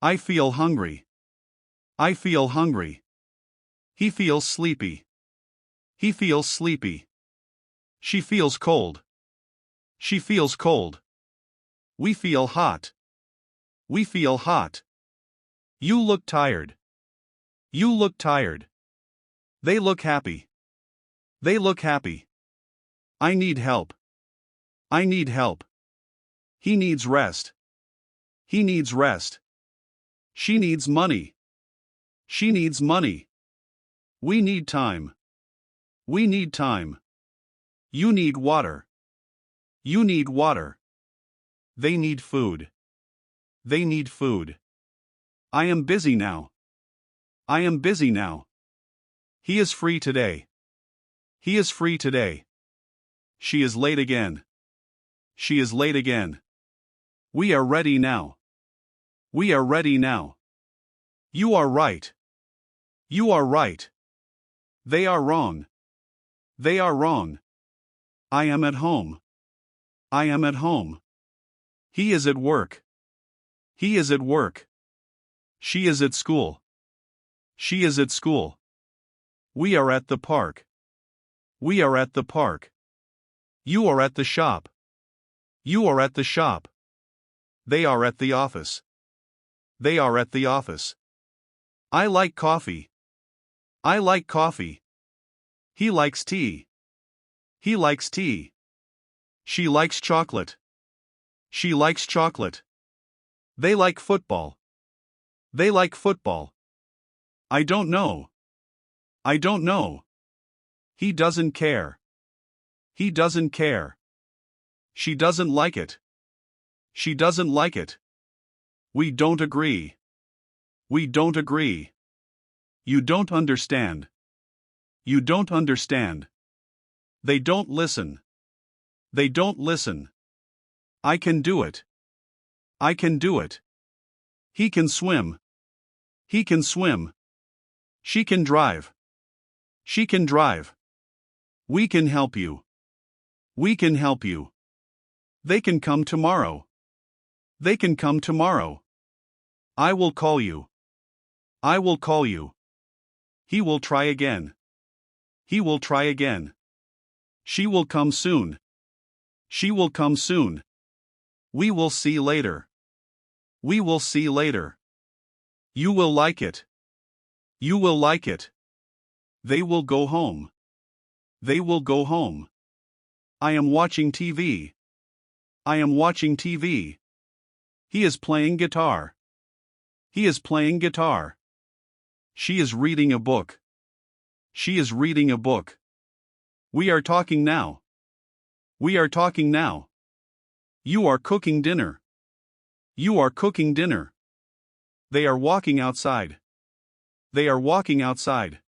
I feel hungry. I feel hungry. He feels sleepy. He feels sleepy. She feels cold. She feels cold. We feel hot. We feel hot. You look tired. You look tired. They look happy. They look happy. I need help. I need help. He needs rest. He needs rest. She needs money. She needs money. We need time. We need time. You need water. You need water. They need food. They need food. I am busy now. I am busy now. He is free today. He is free today. She is late again. She is late again. We are ready now. We are ready now. You are right. You are right. They are wrong. They are wrong. I am at home. I am at home. He is at work. He is at work. She is at school. She is at school. We are at the park. We are at the park. You are at the shop. You are at the shop. They are at the office. They are at the office. I like coffee. I like coffee. He likes tea. He likes tea. She likes chocolate. She likes chocolate. They like football. They like football. I don't know. I don't know. He doesn't care. He doesn't care. She doesn't like it. She doesn't like it. We don't agree. We don't agree. You don't understand. You don't understand. They don't listen. They don't listen. I can do it. I can do it. He can swim. He can swim. She can drive. She can drive. We can help you. We can help you. They can come tomorrow. They can come tomorrow. I will call you. I will call you. He will try again. He will try again. She will come soon. She will come soon. We will see later. We will see later. You will like it. You will like it. They will go home. They will go home. I am watching TV. I am watching TV. He is playing guitar. He is playing guitar. She is reading a book. She is reading a book. We are talking now. We are talking now. You are cooking dinner. You are cooking dinner. They are walking outside. They are walking outside.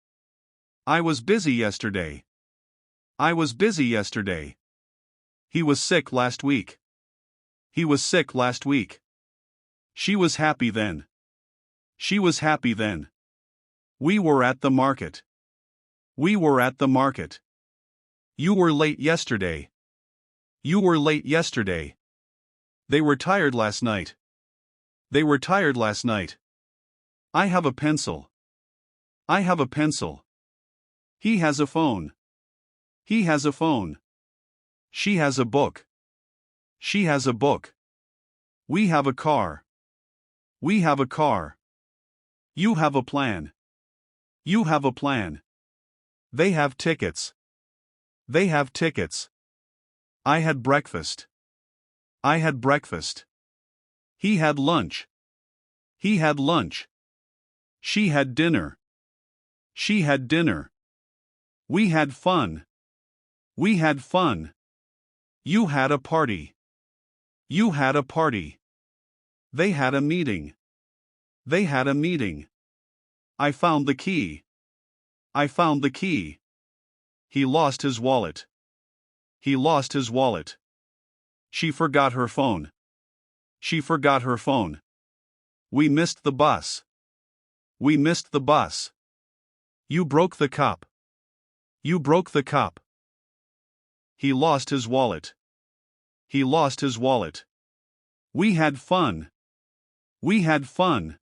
I was busy yesterday. I was busy yesterday. He was sick last week. He was sick last week. She was happy then. She was happy then. We were at the market. We were at the market. You were late yesterday. You were late yesterday. They were tired last night. They were tired last night. I have a pencil. I have a pencil. He has a phone. He has a phone. She has a book. She has a book. We have a car. We have a car. You have a plan. You have a plan. They have tickets. They have tickets. I had breakfast. I had breakfast. He had lunch. He had lunch. She had dinner. She had dinner. We had fun. We had fun. You had a party. You had a party. They had a meeting. They had a meeting. I found the key. I found the key. He lost his wallet. He lost his wallet. She forgot her phone. She forgot her phone. We missed the bus. We missed the bus. You broke the cup. You broke the cup. He lost his wallet. He lost his wallet. We had fun. We had fun.